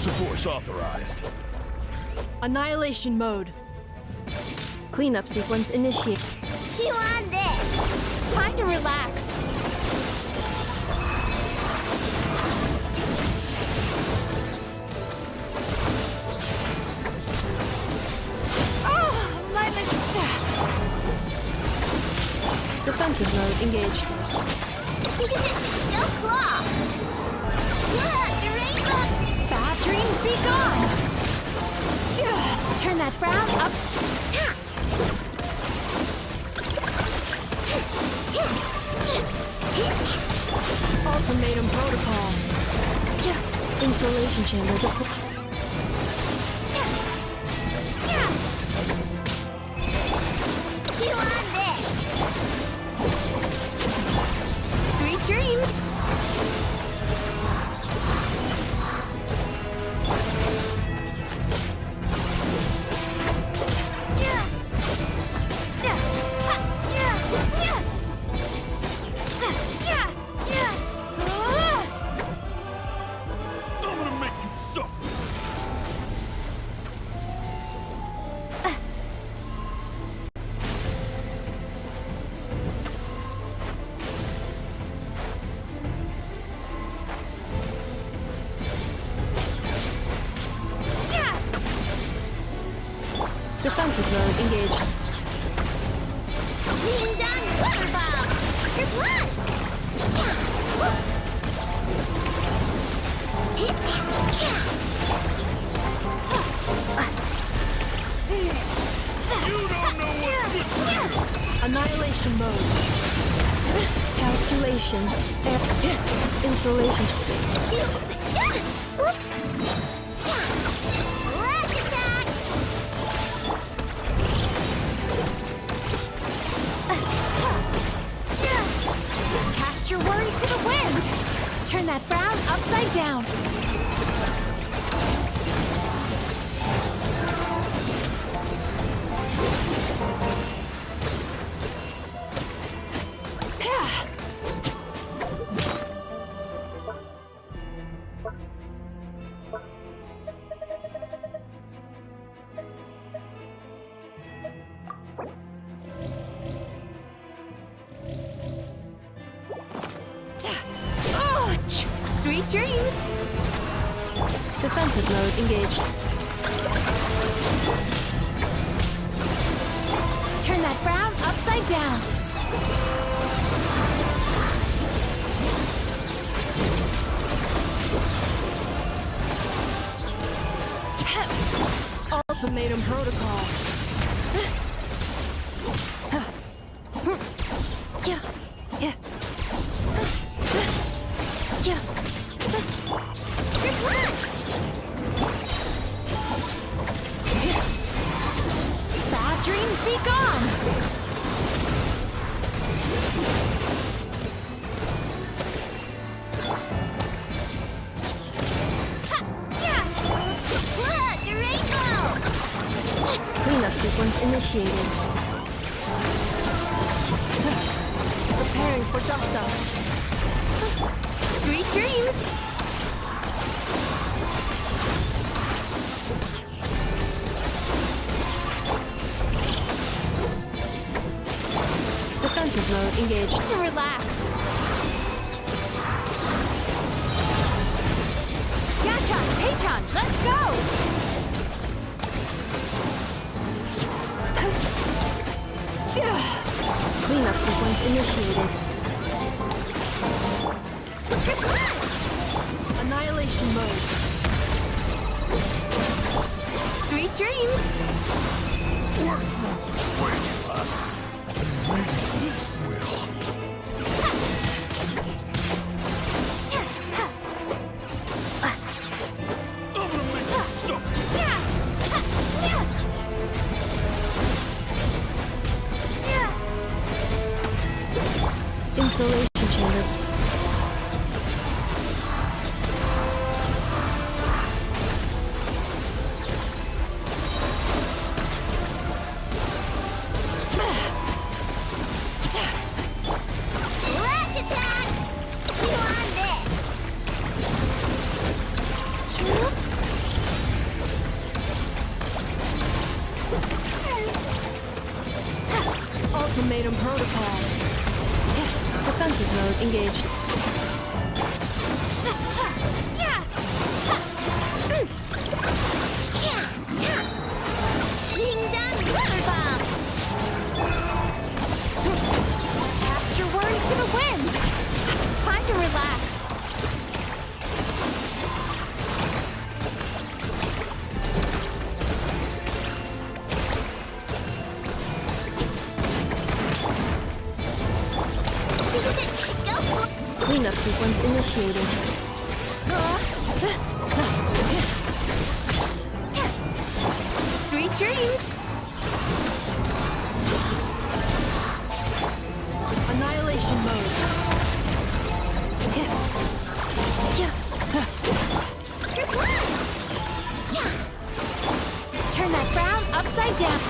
Use of force authorized. Annihilation mode. Cleanup sequence initiate. Chew on this. Time to relax. Oh, my defensive mode engaged. Go claw. Yeah, the rainbow. Bad dreams be gone. Turn that frown up. Ultimatum protocol. Insulation chamber deployed. Chew on this. Sweet dreams. I'm gonna make you suffer. Defensive mode engaged. Ding dong water ball. Here's one. You don't know what's good for you. Annihilation mode. Calculation. Insulation. Rush attack. Cast your worries to the wind. Turn that frown upside down. Oh, sweet dreams. Defensive mode engaged. Turn that frown upside down. Ultimatum protocol. Yeah. Here's one. Bad dreams be gone. Look, the rainbow. Cleanup sequence initiated. Preparing for dust up. Sweet dreams. Defensive mode engaged. Relax. Yachan, Taechan, let's go! Cleanup sequence initiated. Annihilation mode. Sweet dreams. Words won't persuade you, huh? Maybe this will. I'm gonna make you suffer. Insulation chamber. Rush attack. Chew on this. on protocol. Defensive mode engaged. Ding-dong water bomb! Cast your worries to the wind. Time to relax. Go for Cleanup sequence initiated. Sweet dreams! Annihilation mode. Your blood! Turn that frown upside down.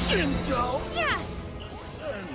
Intel. Yeah. Send.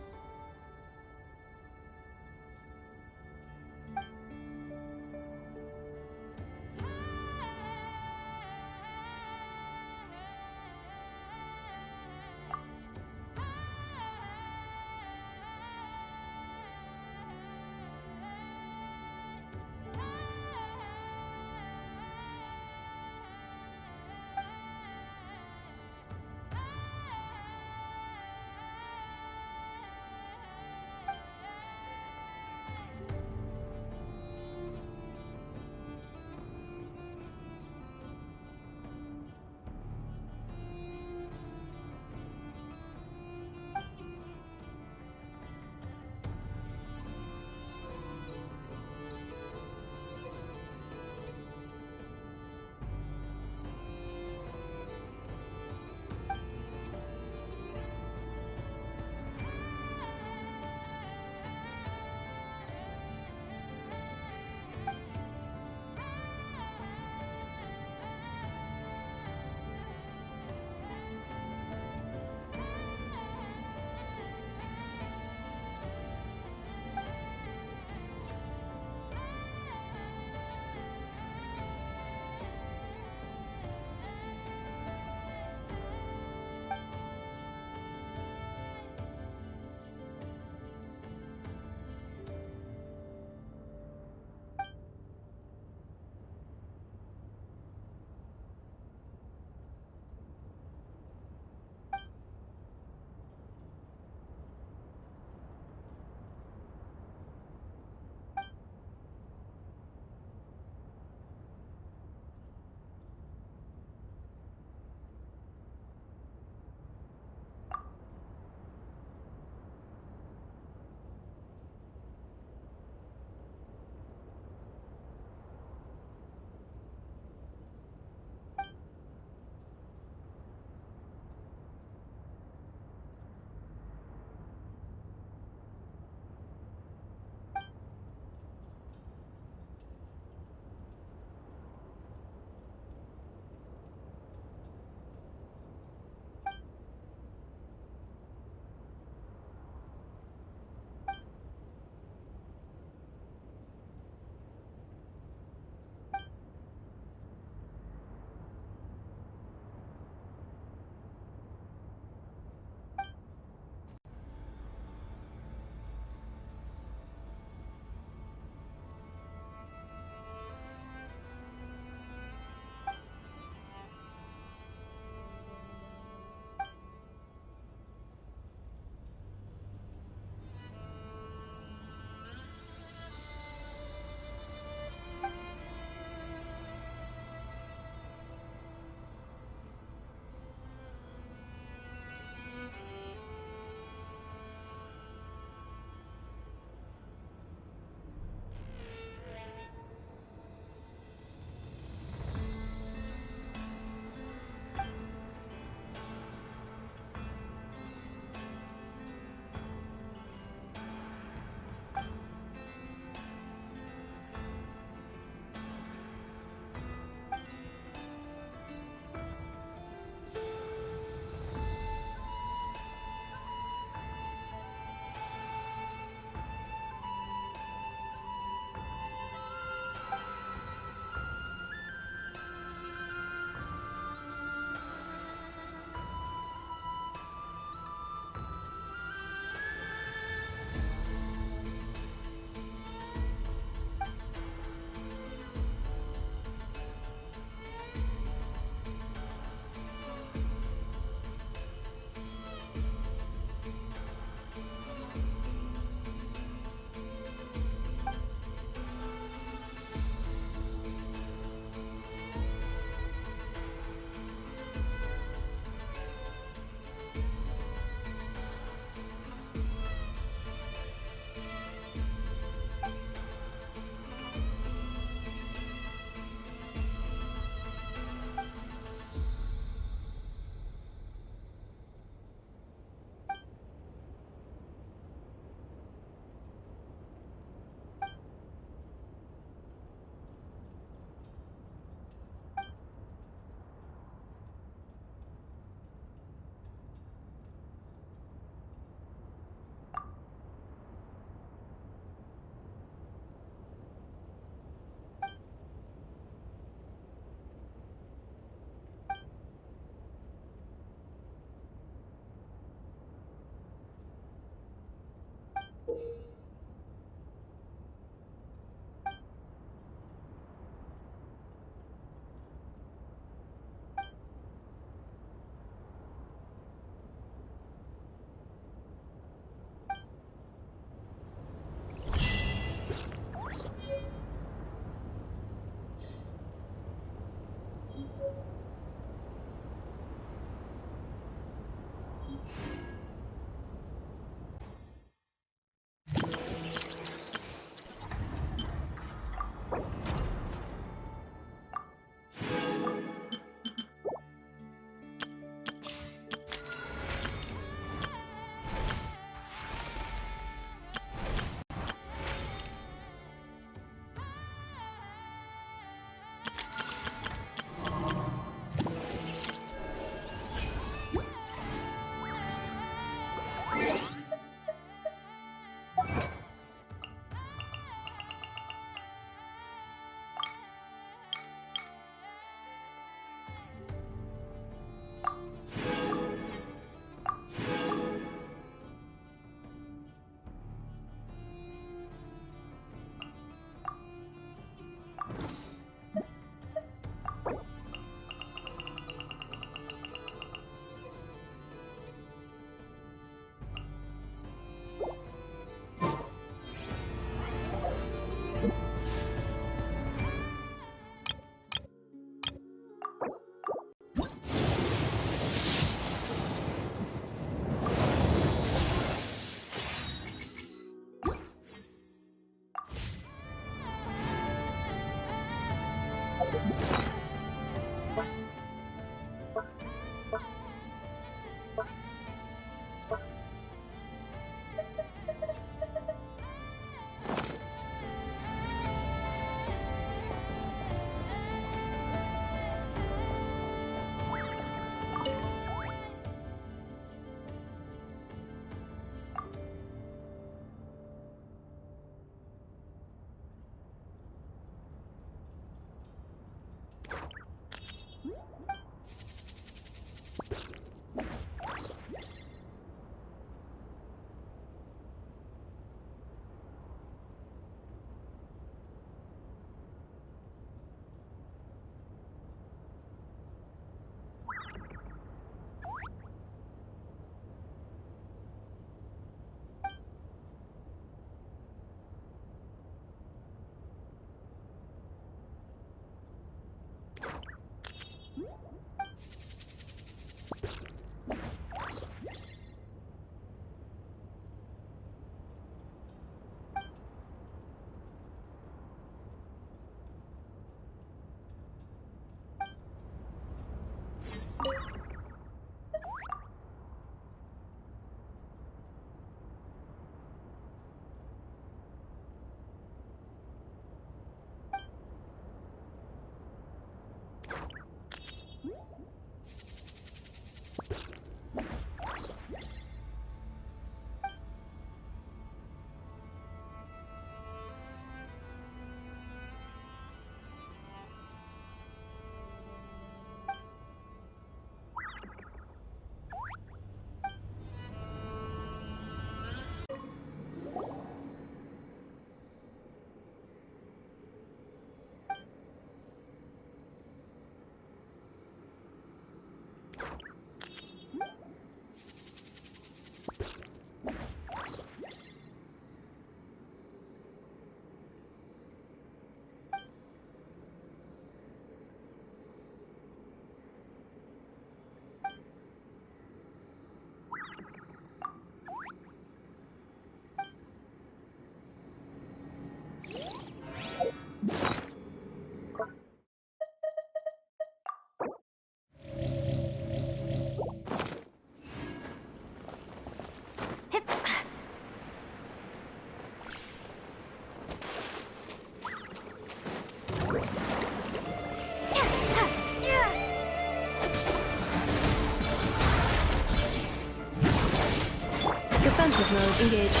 Defensive mode engaged.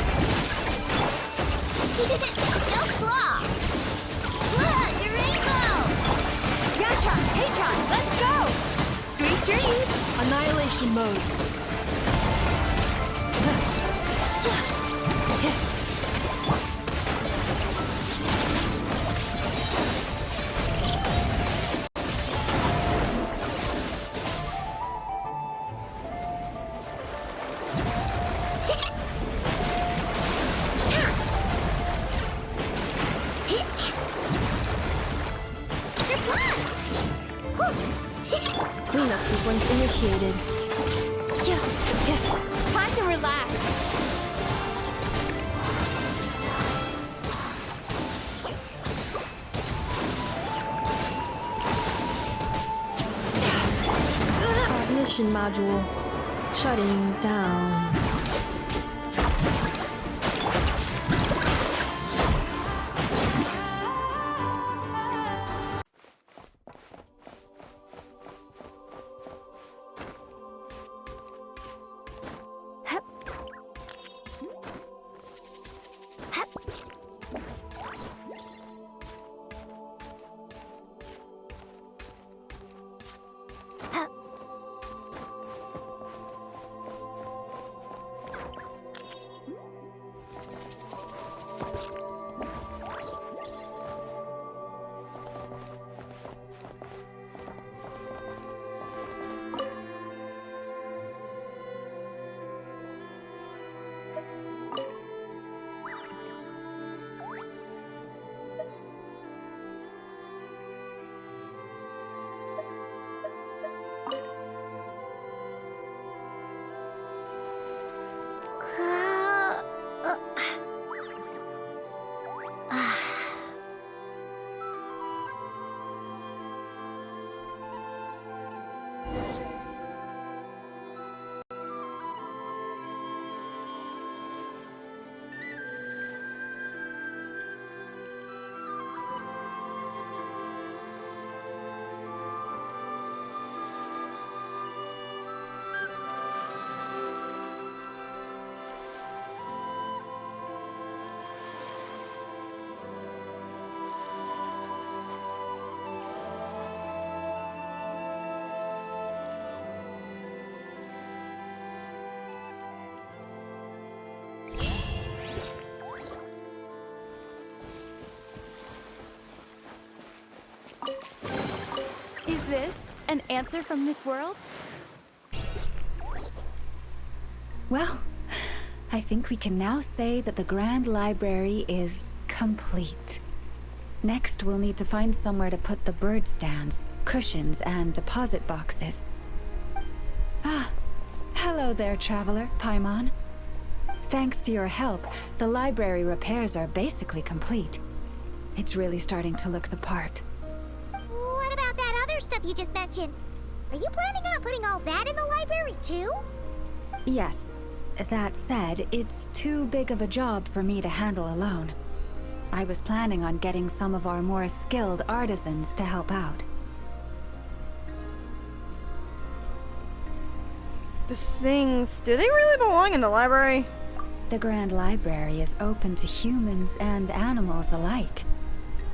No claw! Look, your rainbow! Yatron, Taytron, let's go! Sweet dreams! Annihilation mode. Cleanup sequence initiated. Time to relax. Cognition module shutting down. this an answer from this world? Well, I think we can now say that the Grand Library is complete. Next, we'll need to find somewhere to put the bird stands, cushions, and deposit boxes. Ah, hello there, traveler, Paimon. Thanks to your help, the library repairs are basically complete. It's really starting to look the part. What about that other stuff you just mentioned? Are you planning on putting all that in the library too? Yes. That said, it's too big of a job for me to handle alone. I was planning on getting some of our more skilled artisans to help out. The things, do they really belong in the library? The Grand Library is open to humans and animals alike.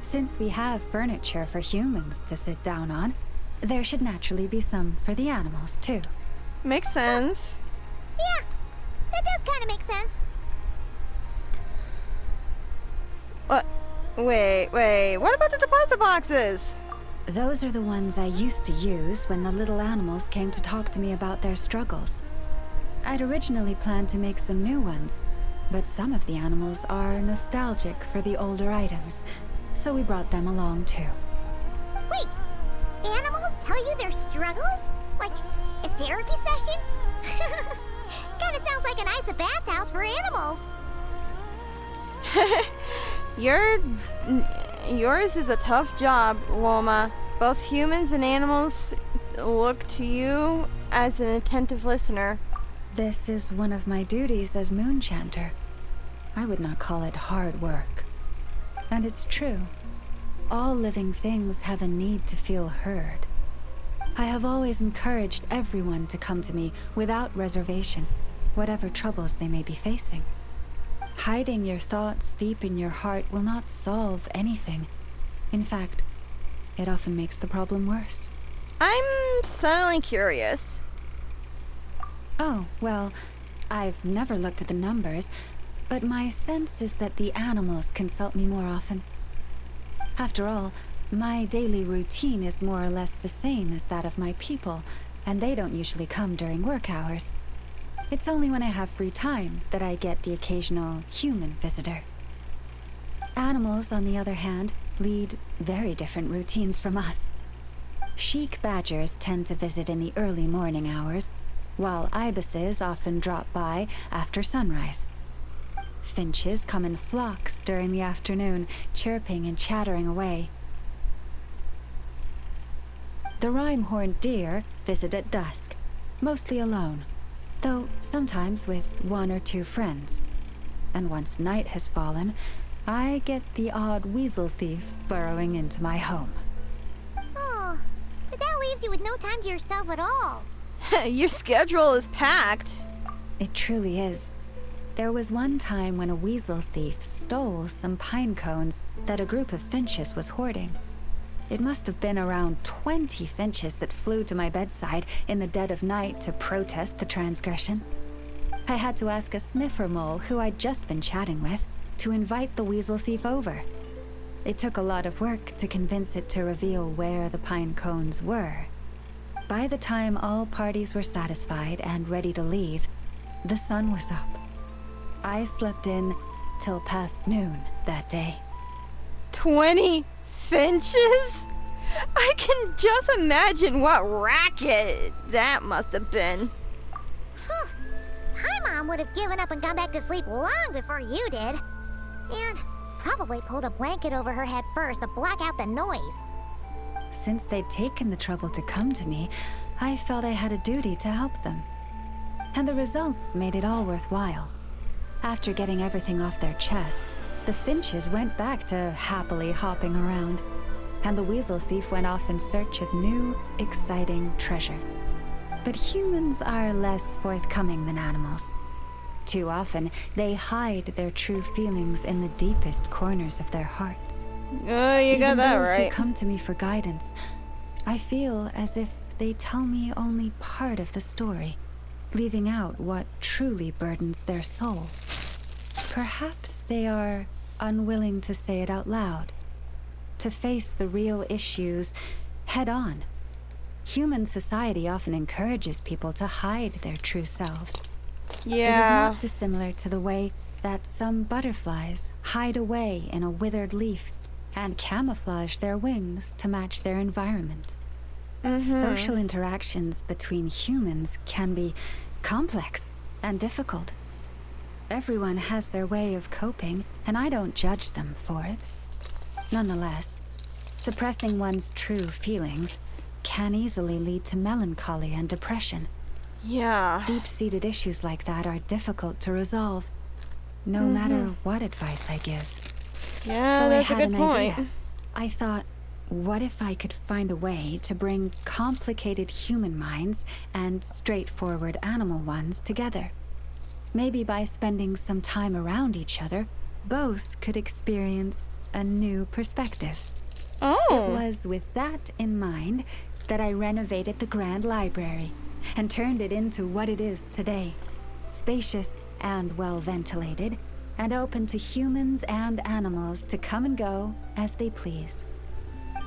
Since we have furniture for humans to sit down on, there should naturally be some for the animals too. Makes sense. Yeah, that does kind of make sense. Wait, what about the deposit boxes? Those are the ones I used to use when the little animals came to talk to me about their struggles. I'd originally planned to make some new ones, but some of the animals are nostalgic for the older items, so we brought them along too. Wait, animals tell you their struggles? Like a therapy session? Kinda sounds like a nice bathhouse for animals. Yours is a tough job, Lauma. Both humans and animals look to you as an attentive listener. This is one of my duties as Moon Chanter. I would not call it hard work. And it's true. All living things have a need to feel heard. I have always encouraged everyone to come to me without reservation, whatever troubles they may be facing. Hiding your thoughts deep in your heart will not solve anything. In fact, it often makes the problem worse. I'm suddenly curious. Oh, well, I've never looked at the numbers, but my sense is that the animals consult me more often. After all, my daily routine is more or less the same as that of my people, and they don't usually come during work hours. It's only when I have free time that I get the occasional human visitor. Animals, on the other hand, lead very different routines from us. Sheik badgers tend to visit in the early morning hours, while ibises often drop by after sunrise. Finches come in flocks during the afternoon, chirping and chattering away. The rhyme-horned deer visit at dusk, mostly alone, though sometimes with one or two friends. And once night has fallen, I get the odd weasel thief burrowing into my home. Oh, but that leaves you with no time to yourself at all. Your schedule is packed. It truly is. There was one time when a weasel thief stole some pine cones that a group of finches was hoarding. It must have been around 20 finches that flew to my bedside in the dead of night to protest the transgression. I had to ask a sniffer mole who I'd just been chatting with to invite the weasel thief over. It took a lot of work to convince it to reveal where the pine cones were. By the time all parties were satisfied and ready to leave, the sun was up. I slept in till past noon that day. 20 finches? I can just imagine what racket that must have been. My mom would have given up and gone back to sleep long before you did. And probably pulled a blanket over her head first to block out the noise. Since they'd taken the trouble to come to me, I felt I had a duty to help them. And the results made it all worthwhile. After getting everything off their chests, the finches went back to happily hopping around, and the weasel thief went off in search of new, exciting treasure. But humans are less forthcoming than animals. Too often, they hide their true feelings in the deepest corners of their hearts. Oh, you got Even that those right. who come to me for guidance, I feel as if they tell me only part of the story, leaving out what truly burdens their soul. Perhaps they are unwilling to say it out loud, to face the real issues head on, Human society often encourages people to hide their true selves. It is Yeah. not dissimilar to the way that some butterflies hide away in a withered leaf and camouflage their wings to match their environment. Social interactions between humans can be complex and difficult. Everyone has their way of coping, and I don't judge them for it. Nonetheless, suppressing one's true feelings can easily lead to melancholy and depression. Yeah. Deep-seated issues like that are difficult to resolve, no matter what advice I give. Yeah, So that's I a had good an point. idea. I thought, what if I could find a way to bring complicated human minds and straightforward animal ones together? Maybe by spending some time around each other, both could experience a new perspective. It Oh. was with that in mind that I renovated the Grand Library and turned it into what it is today. Spacious and well ventilated, and open to humans and animals to come and go as they please.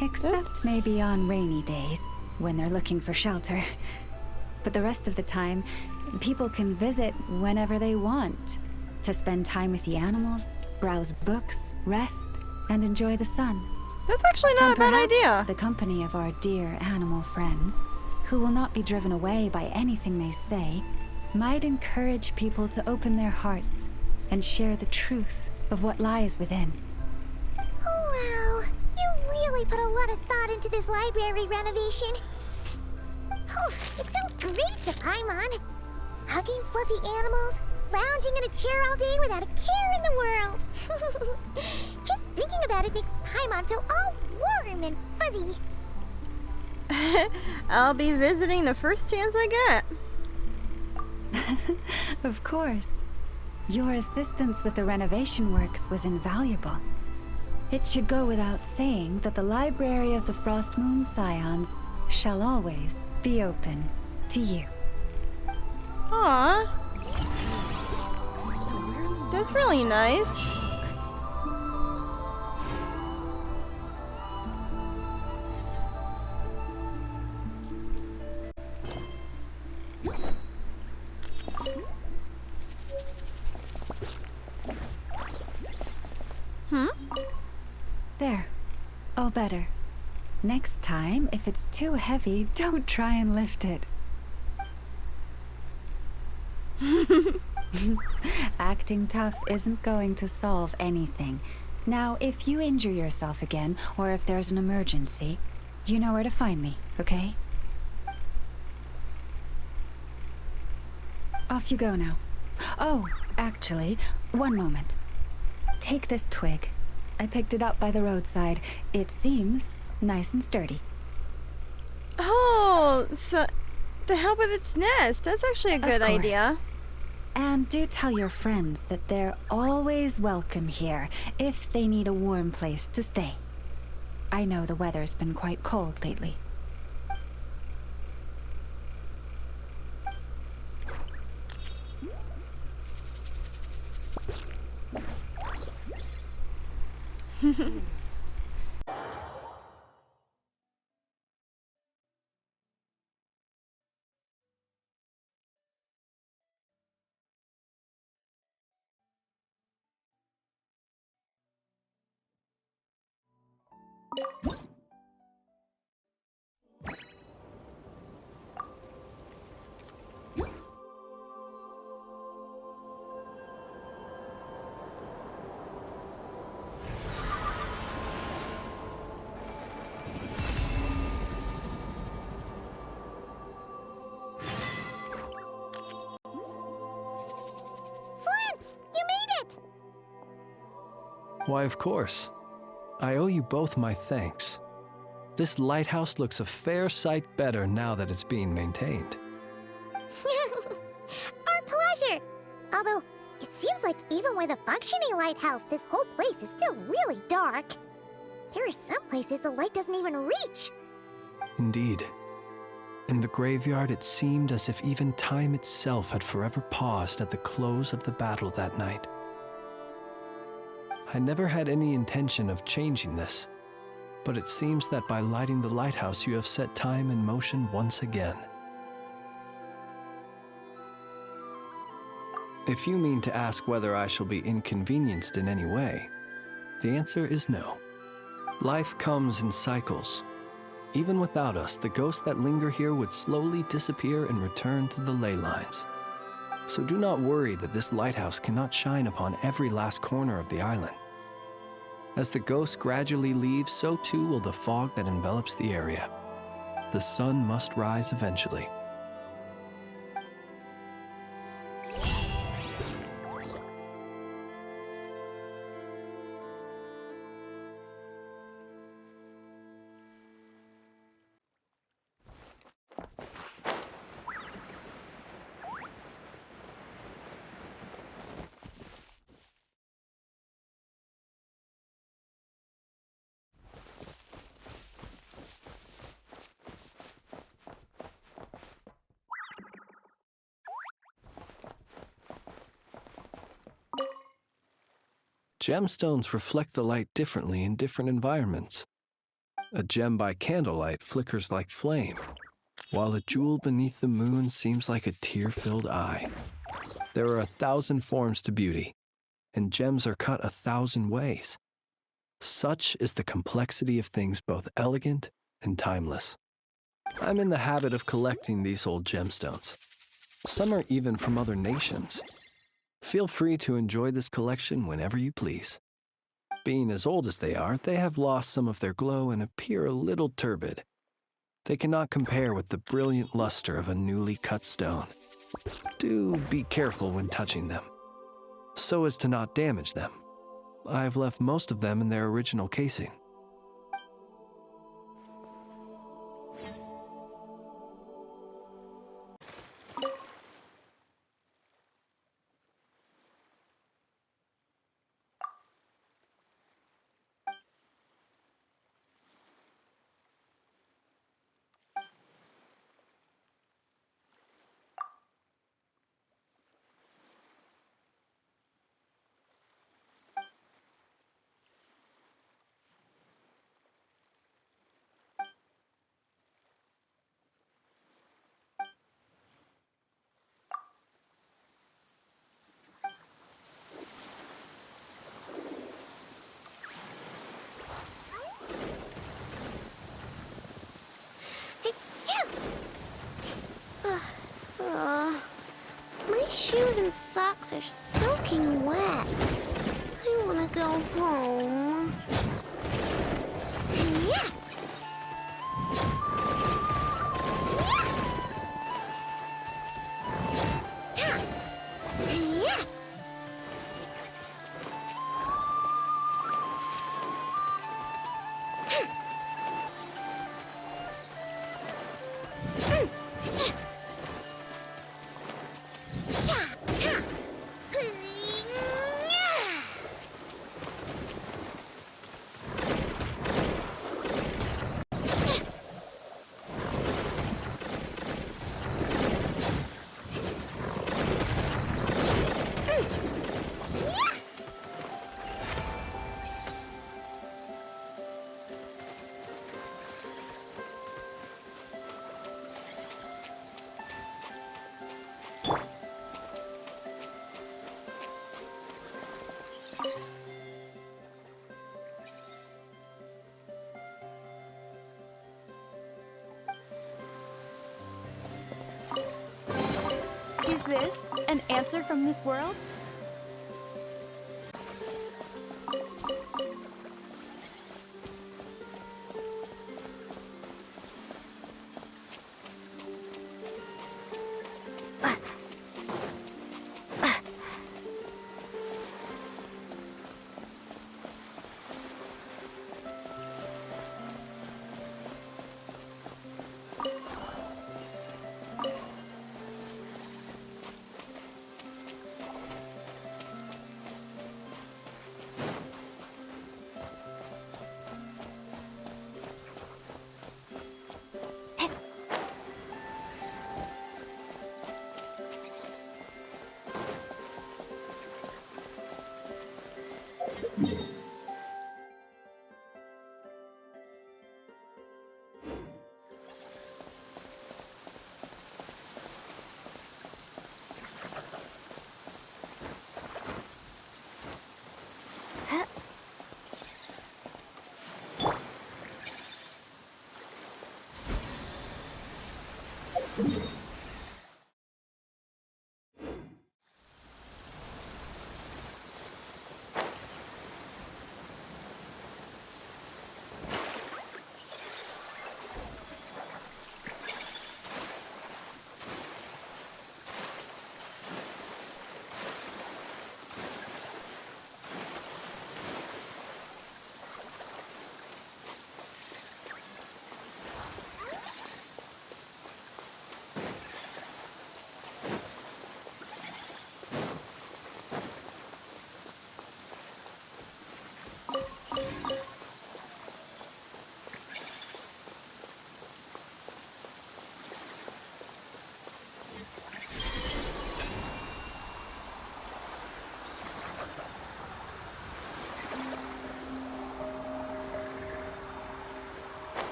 Except maybe on rainy days, when they're looking for shelter. But the rest of the time, people can visit whenever they want to spend time with the animals, browse books, rest, and enjoy the sun. That's actually not a bad Perhaps idea. the company of our dear animal friends, who will not be driven away by anything they say, might encourage people to open their hearts and share the truth of what lies within. Wow, you really put a lot of thought into this library renovation. Oh, it sounds great to Paimon. Hugging fluffy animals, lounging in a chair all day without a care in the world. Just thinking about it makes Paimon feel all warm and fuzzy. I'll be visiting the first chance I get. Of course. Your assistance with the renovation works was invaluable. It should go without saying that the Library of the Frost Moon Scions shall always be open to you. Aw. That's really nice. There. All better. Next time, if it's too heavy, don't try and lift it. Acting tough isn't going to solve anything. Now, if you injure yourself again, or if there's an emergency, you know where to find me, okay? Off you go now. Oh, actually, one moment. Take this twig. I picked it up by the roadside. It seems nice and sturdy. Oh, so to help with its nest. That's actually a good course. idea. And do tell your friends that they're always welcome here if they need a warm place to stay. I know the weather's been quite cold lately. Flance, you made it! Why, of course. I owe you both my thanks. This lighthouse looks a fair sight better now that it's being maintained. Our pleasure! Although, it seems like even with a functioning lighthouse, this whole place is still really dark. There are some places the light doesn't even reach. Indeed. In the graveyard, it seemed as if even time itself had forever paused at the close of the battle that night. I never had any intention of changing this, but it seems that by lighting the lighthouse you have set time in motion once again. If you mean to ask whether I shall be inconvenienced in any way, the answer is no. Life comes in cycles. Even without us, the ghosts that linger here would slowly disappear and return to the ley lines. So do not worry that this lighthouse cannot shine upon every last corner of the island. As the ghosts gradually leave, so too will the fog that envelops the area. The sun must rise eventually. Gemstones reflect the light differently in different environments. A gem by candlelight flickers like flame, while a jewel beneath the moon seems like a tear-filled eye. There are 1,000 forms to beauty, and gems are cut 1,000 ways. Such is the complexity of things both elegant and timeless. I'm in the habit of collecting these old gemstones. Some are even from other nations. Feel free to enjoy this collection whenever you please. Being as old as they are, they have lost some of their glow and appear a little turbid. They cannot compare with the brilliant luster of a newly cut stone. Do be careful when touching them, so as to not damage them. I have left most of them in their original casing. My shoes and socks are soaking wet. I want to go home. Yeah. Yeah. Yeah. Is this an answer from this world?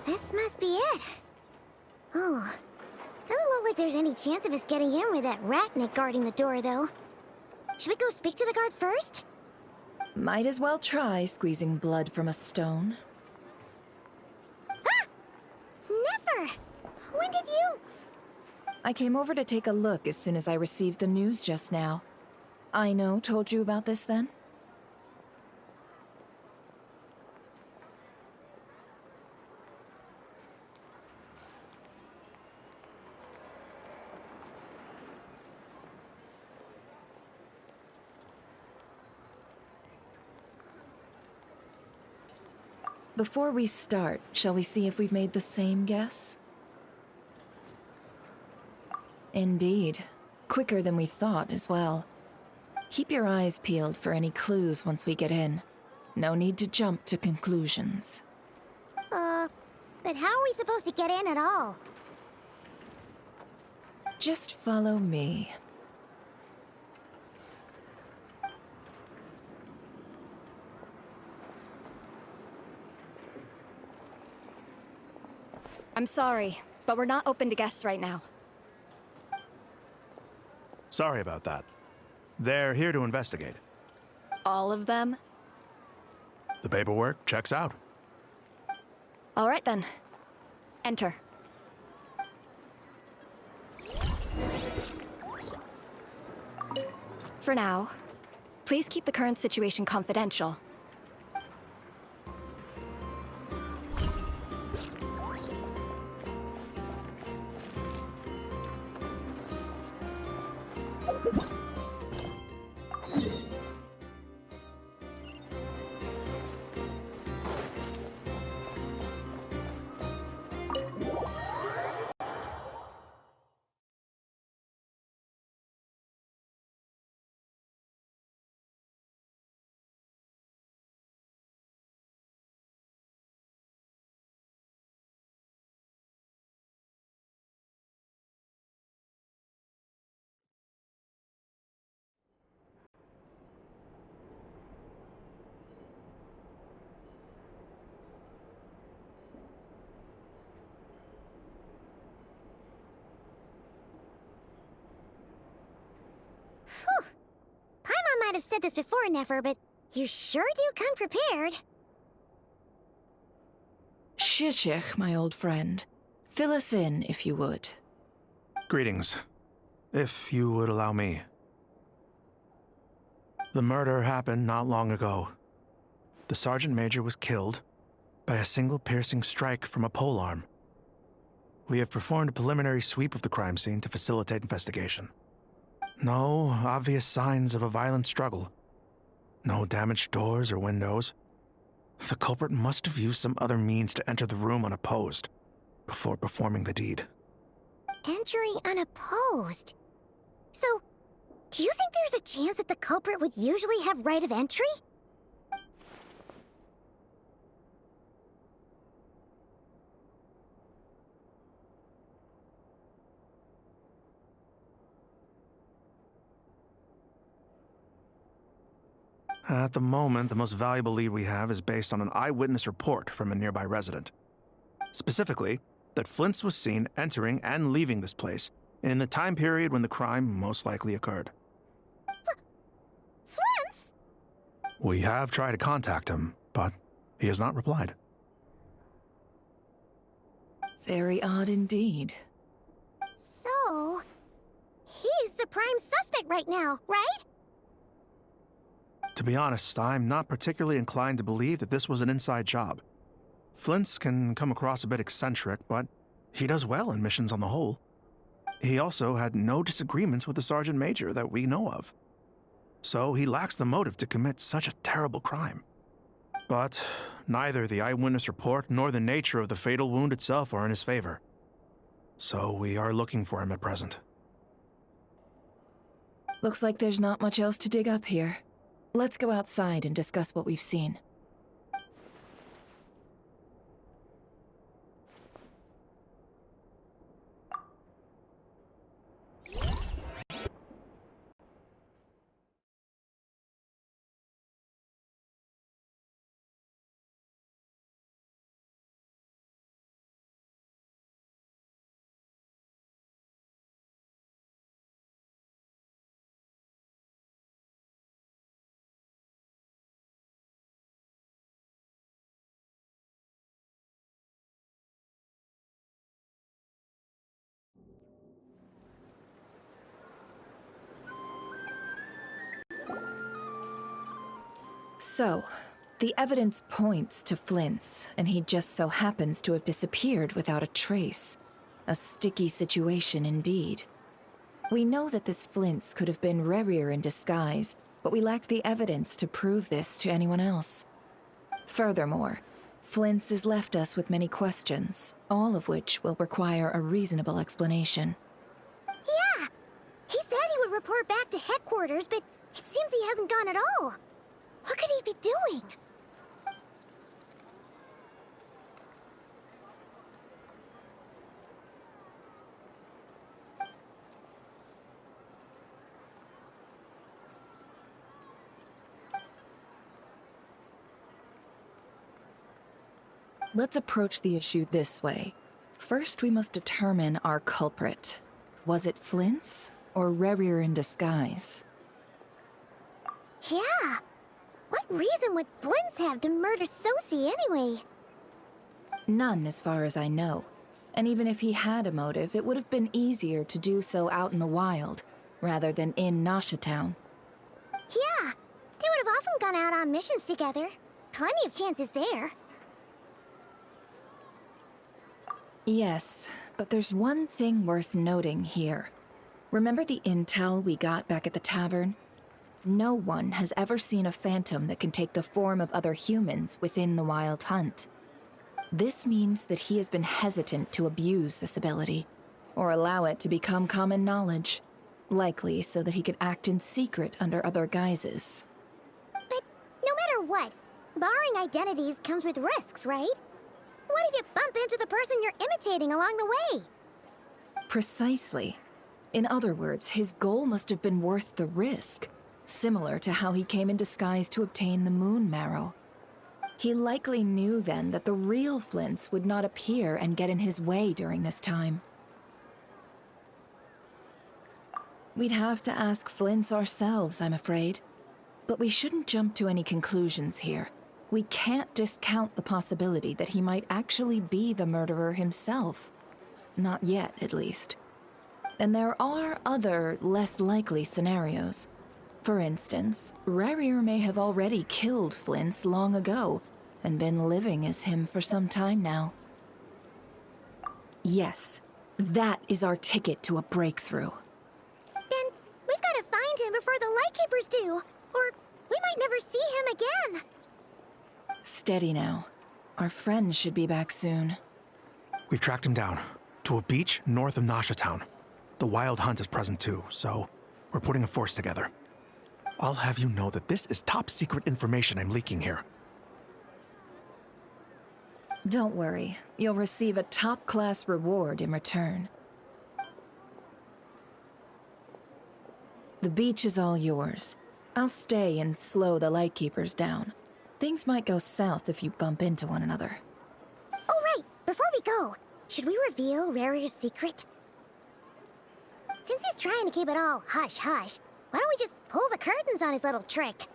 This must be it. Oh, doesn't look like there's any chance of us getting in with that ratnik guarding the door, though. Should we go speak to the guard first? Might as well try squeezing blood from a stone. Ah! Never! When did you... I came over to take a look as soon as I received the news just now. Aino told you about this then? Before we start, shall we see if we've made the same guess? Indeed. Quicker than we thought as well. Keep your eyes peeled for any clues once we get in. No need to jump to conclusions. But how are we supposed to get in at all? Just follow me. I'm sorry, but we're not open to guests right now. Sorry about that. They're here to investigate. All of them? The paperwork checks out. All right then. Enter. For now, please keep the current situation confidential. Paimon might have said this before, Nefer, but you sure do come prepared. Shishich, my old friend. Fill us in, if you would. Greetings. If you would allow me. The murder happened not long ago. The Sergeant Major was killed by a single piercing strike from a polearm. We have performed a preliminary sweep of the crime scene to facilitate investigation. No obvious signs of a violent struggle. No damaged doors or windows. The culprit must have used some other means to enter the room unopposed before performing the deed. Entering unopposed. So, do you think there's a chance that the culprit would usually have right of entry? At the moment, the most valuable lead we have is based on an eyewitness report from a nearby resident. Specifically, that Flint's was seen entering and leaving this place in the time period when the crime most likely occurred. Flint's? We have tried to contact him, but he has not replied. Very odd indeed. So, he's the prime suspect right now, right? To be honest, I'm not particularly inclined to believe that this was an inside job. Flint's can come across a bit eccentric, but he does well in missions on the whole. He also had no disagreements with the Sergeant Major that we know of. So he lacks the motive to commit such a terrible crime. But neither the eyewitness report nor the nature of the fatal wound itself are in his favor. So we are looking for him at present. Looks like there's not much else to dig up here. Let's go outside and discuss what we've seen. So, the evidence points to Flint's, and he just so happens to have disappeared without a trace. A sticky situation indeed. We know that this Flint's could have been Rerir in disguise, but we lack the evidence to prove this to anyone else. Furthermore, Flint's has left us with many questions, all of which will require a reasonable explanation. Yeah! He said he would report back to headquarters, but it seems he hasn't gone at all. What could he be doing? Let's approach the issue this way. First, we must determine our culprit. Was it Flint's or Rerir in disguise? Yeah! What reason would Flint's have to murder Sosie anyway? None, as far as I know. And even if he had a motive, it would have been easier to do so out in the wild, rather than in Nasha Town. Yeah! They would have often gone out on missions together. Plenty of chances there. Yes, but there's one thing worth noting here. Remember the intel we got back at the tavern? No one has ever seen a phantom that can take the form of other humans within the Wild Hunt. This means that he has been hesitant to abuse this ability, or allow it to become common knowledge, likely so that he could act in secret under other guises. But no matter what, barring identities comes with risks, right? What if you bump into the person you're imitating along the way? Precisely. In other words, his goal must have been worth the risk, similar to how he came in disguise to obtain the moon marrow. He likely knew then that the real Flint's would not appear and get in his way during this time. We'd have to ask Flint's ourselves, I'm afraid. But we shouldn't jump to any conclusions here. We can't discount the possibility that he might actually be the murderer himself. Not yet, at least. And there are other, less likely scenarios. For instance, Rerir may have already killed Flint's long ago, and been living as him for some time now. Yes, that is our ticket to a breakthrough. Then we've got to find him before the Lightkeepers do, or we might never see him again. Steady now. Our friend should be back soon. We've tracked him down to a beach north of Nasha Town. The Wild Hunt is present too, so we're putting a force together. I'll have you know that this is top secret information I'm leaking here. Don't worry, you'll receive a top-class reward in return. The beach is all yours. I'll stay and slow the Lightkeepers down. Things might go south if you bump into one another. Oh, right! Before we go, should we reveal Rerir's secret? Since he's trying to keep it all hush-hush, why don't we just pull the curtains on his little trick?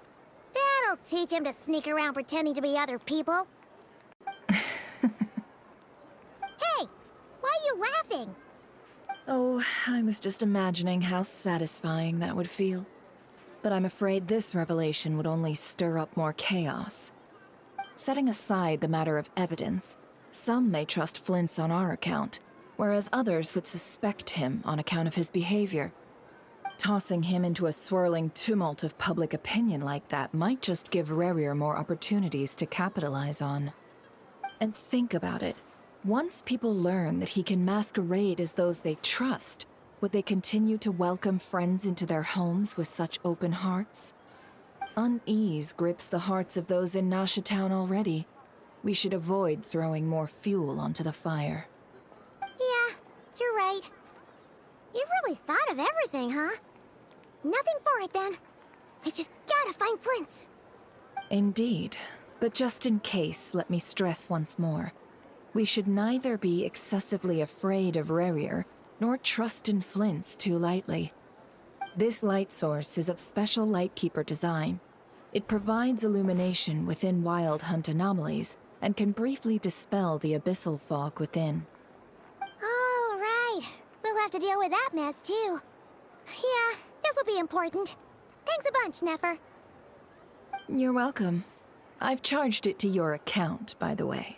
That'll teach him to sneak around pretending to be other people. Hey! Why are you laughing? Oh, I was just imagining how satisfying that would feel. But I'm afraid this revelation would only stir up more chaos. Setting aside the matter of evidence, some may trust Flint's on our account, whereas others would suspect him on account of his behavior. Tossing him into a swirling tumult of public opinion like that might just give Rerir more opportunities to capitalize on. And think about it. Once people learn that he can masquerade as those they trust, would they continue to welcome friends into their homes with such open hearts? Unease grips the hearts of those in Nasha Town already. We should avoid throwing more fuel onto the fire. Yeah, you're right. You've really thought of everything, huh? Nothing for it, then. I've just gotta find Flint's. Indeed. But just in case, let me stress once more. We should neither be excessively afraid of Rerir, nor trust in Flint's too lightly. This light source is of special Lightkeeper design. It provides illumination within Wild Hunt anomalies, and can briefly dispel the abyssal fog within. All right. We'll have to deal with that mess, too. Yeah, this'll be important. Thanks a bunch, Nefer. You're welcome. I've charged it to your account, by the way.